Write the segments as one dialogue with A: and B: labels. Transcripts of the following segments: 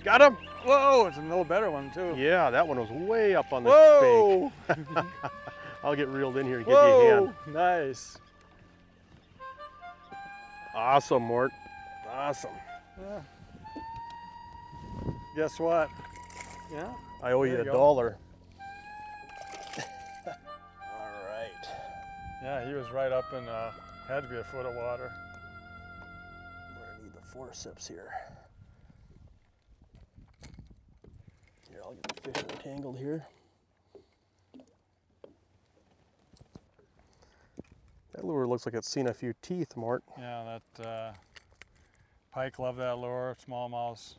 A: Got him! Whoa, it's a little better one too.
B: Yeah, that one was way up on the
A: Whoa!
B: bank. I'll get reeled in here and give you a hand.
A: Nice.
B: Awesome, Mort. Awesome.
A: Yeah. Guess what? Yeah.
B: I owe you
A: There
B: a
A: you
B: dollar. All right.
A: Yeah, he was right up in, had to be a foot of water.
B: We're gonna need the forceps here. Here, I'll get the fish entangled here. That lure looks like it's seen a few teeth, Mort.
A: Yeah, that pike love that lure, smallmouth.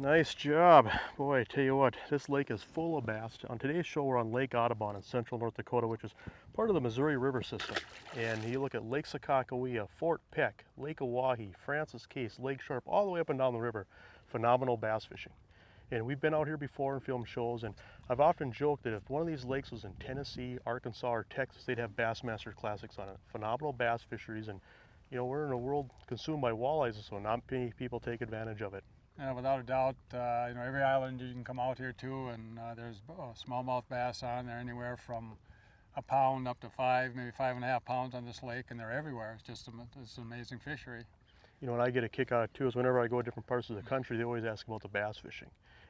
B: Nice job. Boy, I tell you what, this lake is full of bass. On today's show, we're on Lake Audubon in central North Dakota, which is part of the Missouri River system. And you look at Lake Sakakawea, Fort Peck, Lake Oahe, Francis Case, Lake Sharp, all the way up and down the river. Phenomenal bass fishing. And we've been out here before and filmed shows, and I've often joked that if one of these lakes was in Tennessee, Arkansas, or Texas, they'd have Bassmaster Classics on it. Phenomenal bass fisheries, and you know, we're in a world consumed by walleyes, so not many people take advantage of it.
A: Yeah, without a doubt, you know, every island you can come out here to, and there's smallmouth bass on there, anywhere from a pound up to 5, maybe 5.5 pounds on this lake, and they're everywhere. It's just it's an amazing fishery.
B: You know, what I get a kick out of too is whenever I go to different parts of the country, they always ask about the bass fishing.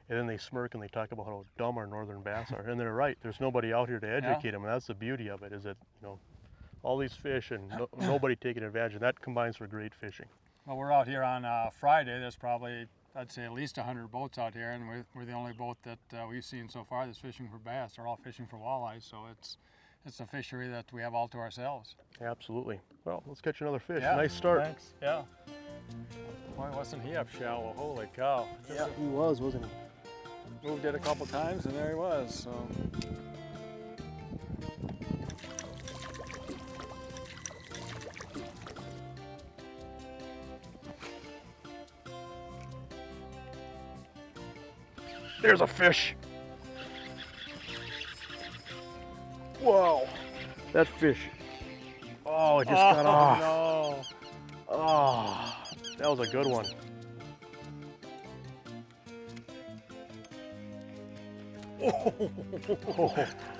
B: And then they smirk and they talk about how dumb our northern bass are. And they're right, there's nobody out here to educate them, and that's the beauty of it, is that, you know, all these fish and nobody taking advantage, and that combines for great fishing.
A: Well, we're out here on Friday. There's probably, I'd say, at least 100 boats out here, and we're the only boat that we've seen so far that's fishing for bass. They're all fishing for walleyes, so it's a fishery that we have all to ourselves.
B: Absolutely. Well, let's catch another fish.
A: Yeah,
B: nice start.
A: Thanks. Yeah. Why wasn't he up shallow? Holy cow.
B: Yeah, he was, wasn't he?
A: Moved it a couple times, and there he was. So.
B: There's a fish. Whoa, that fish. Oh, it just got off.
A: No.
B: Oh, that was a good one.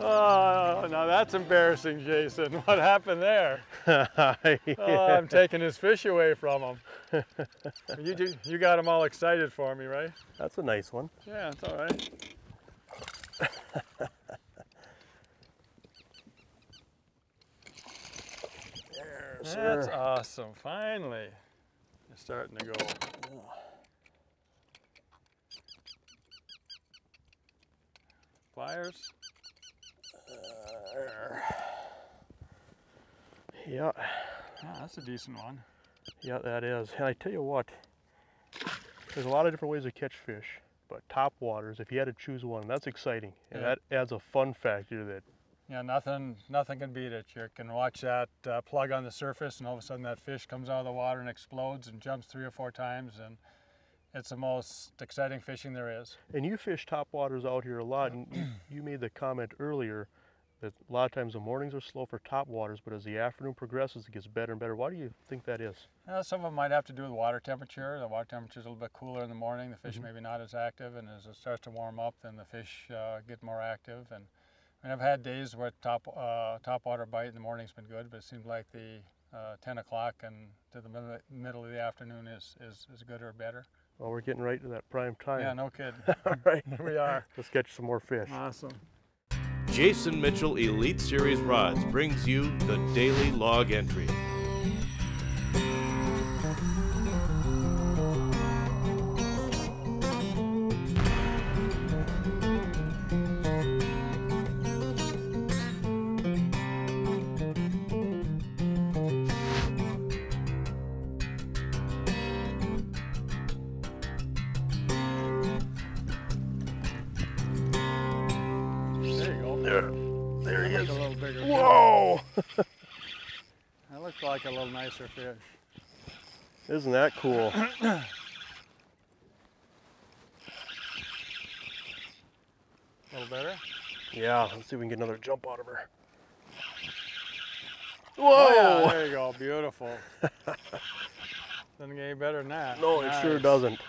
A: Oh, now that's embarrassing, Jason. What happened there?
B: Yeah.
A: Oh, I'm taking his fish away from him. You got him all excited for me, right?
B: That's a nice one.
A: Yeah, it's all right. That's awesome. Finally, you're starting to go. Pliers?
B: Yeah.
A: Yeah, that's a decent one.
B: Yeah, that is. And I tell you what, there's a lot of different ways to catch fish, but top waters, if you had to choose one, that's exciting. And that adds a fun factor that.
A: Yeah, nothing can beat it. You can watch that plug on the surface, and all of a sudden that fish comes out of the water and explodes and jumps 3 or 4 times, and it's the most exciting fishing there is.
B: And you fish top waters out here a lot, and you made the comment earlier that a lot of times the mornings are slow for top waters, but as the afternoon progresses, it gets better and better. Why do you think that is?
A: Some of them might have to do with water temperature. The water temperature is a little bit cooler in the morning. The fish maybe not as active, and as it starts to warm up, then the fish get more active. And I've had days where top water bite in the morning's been good, but it seems like the 10 o'clock and to the middle of the afternoon is good or better.
B: Well, we're getting right to that prime time.
A: Yeah, no kidding.
B: All right.
A: Here we are.
B: Let's catch some more fish.
A: Awesome.
C: Jason Mitchell Elite Series Rods brings you the Daily Log Entry.
B: There he is.
A: A little bigger.
B: Whoa!
A: That looks like a little nicer fish.
B: Isn't that cool?
A: A little better?
B: Yeah, let's see if we can get another jump out of her.
A: Oh,
B: Whoa!
A: yeah, there you go, beautiful. Doesn't get any better than that.
B: No, it sure
A: Nice.
B: doesn't.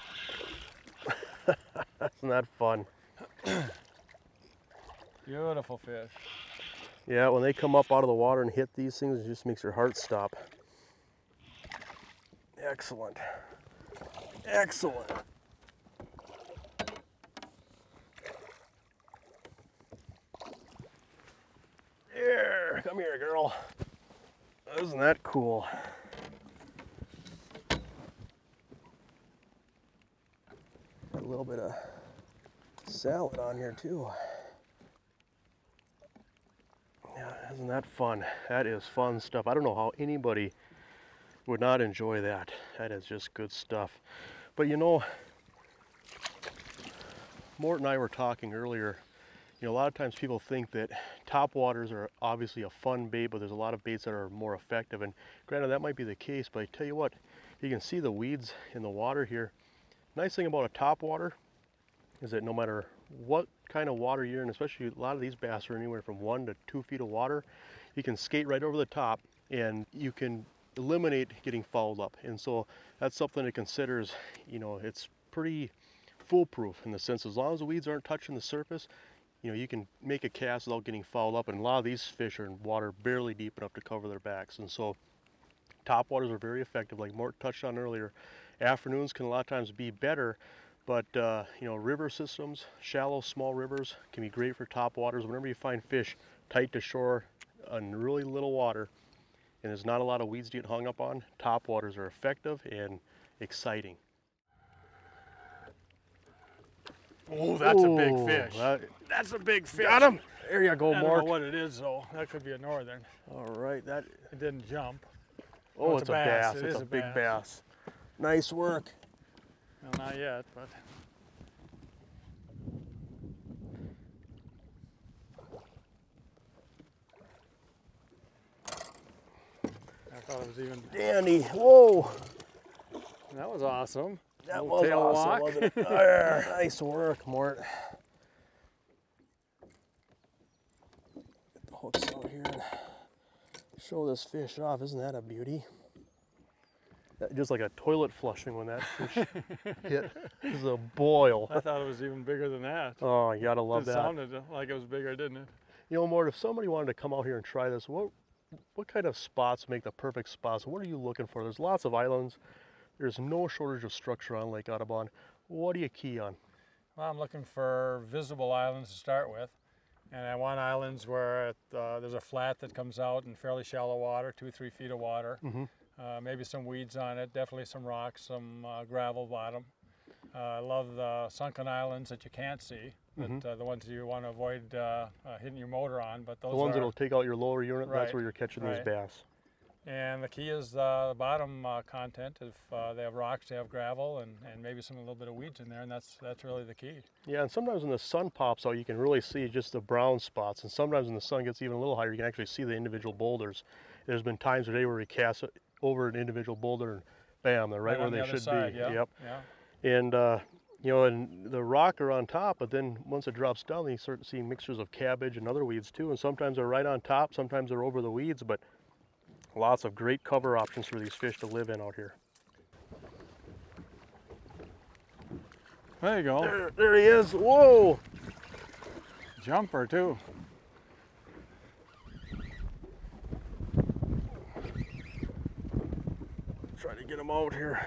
B: Isn't that fun?
A: Beautiful fish.
B: Yeah, when they come up out of the water and hit these things, it just makes your heart stop. Excellent. Excellent. Here, come here, girl. Isn't that cool? Got a little bit of salad on here too. Yeah, isn't that fun? That is fun stuff. I don't know how anybody would not enjoy that. That is just good stuff. But you know, Mort and I were talking earlier. You know, a lot of times people think that top waters are obviously a fun bait, but there's a lot of baits that are more effective. And granted, that might be the case, but I tell you what, you can see the weeds in the water here. Nice thing about a top water is that no matter what kind of water you're in, especially a lot of these bass are anywhere from 1 to 2 feet of water, you can skate right over the top and you can eliminate getting fouled up. And so that's something to consider. Is, you know, it's pretty foolproof in the sense, as long as the weeds aren't touching the surface, you know, you can make a cast without getting fouled up. And a lot of these fish are in water barely deep enough to cover their backs. And so top waters are very effective. Like Mort touched on earlier, afternoons can a lot of times be better, but you know, river systems, shallow, small rivers can be great for top waters. Whenever you find fish tight to shore on really little water and there's not a lot of weeds to get hung up on, top waters are effective and exciting.
A: Oh, that's a big fish. That's a big fish.
B: Got him. There you go,
A: I
B: Mort.
A: don't know what it is though. That could be a northern.
B: All right, that.
A: It didn't jump.
B: Oh, it's a bass.
A: It
B: It's
A: is
B: a big bass. Nice work.
A: Well, not yet, but. I thought it was even.
B: Dandy. Whoa.
A: That was awesome.
B: That
A: Little
B: was
A: tail
B: awesome,
A: walk.
B: wasn't it? There. Nice work, Mort. Get the hooks out here and show this fish off. Isn't that a beauty? That, just like a toilet flushing when that fish hit. This is a boil.
A: I thought it was even bigger than that.
B: Oh, you gotta love
A: It
B: that.
A: sounded like it was bigger, didn't it?
B: You know, Mort, if somebody wanted to come out here and try this, what kind of spots make the perfect spots? What are you looking for? There's lots of islands. There's no shortage of structure on Lake Audubon. What do you key on?
A: Well, I'm looking for visible islands to start with. And I want islands where there's a flat that comes out in fairly shallow water, 2-3 feet of water.
B: Mm-hmm.
A: Maybe some weeds on it, definitely some rocks, some gravel bottom. I love the sunken islands that you can't see, that, the ones you want to avoid hitting your motor on. But those
B: The ones that'll take out your lower unit,
A: Right,
B: that's where you're catching these bass.
A: And the key is the bottom content. If they have rocks, they have gravel, and maybe some a little bit of weeds in there, and that's really the key.
B: Yeah, and sometimes when the sun pops out, you can really see just the brown spots. And sometimes when the sun gets even a little higher, you can actually see the individual boulders. There's been times today where we cast over an individual boulder, and bam, they're right where
A: on the
B: they
A: other
B: should
A: side,
B: be.
A: Yeah,
B: Yep.
A: yeah.
B: And you know, and the rock are on top, but then once it drops down, you start seeing mixtures of cabbage and other weeds too. And sometimes they're right on top, sometimes they're over the weeds, but lots of great cover options for these fish to live in out here.
A: There you go.
B: There he is. Whoa!
A: Jumper too.
B: Try to get him out here.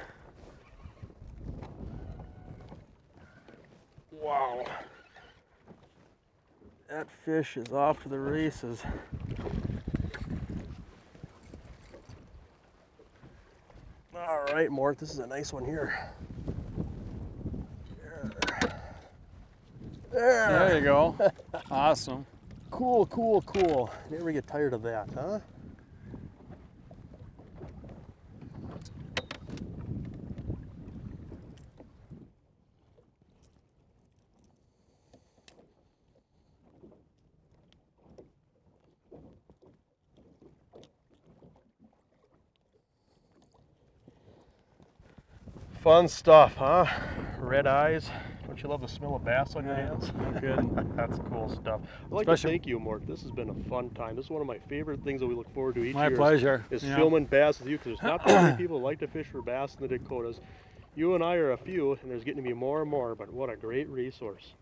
B: Wow. That fish is off to the races. All right, Mort, this is a nice one here.
A: There you go. Awesome.
B: Cool, cool, cool. Never get tired of that, huh? Fun stuff, huh? Red eyes. Don't you love the smell of bass on your hands?
A: No kidding.
B: That's cool stuff. I'd like to thank you, Mort. This has been a fun time. This is one of my favorite things that we look forward to each year.
A: My pleasure.
B: Is filming bass with you, because there's not that many people who like to fish for bass in the Dakotas. You and I are a few, and there's getting to be more and more, but what a great resource.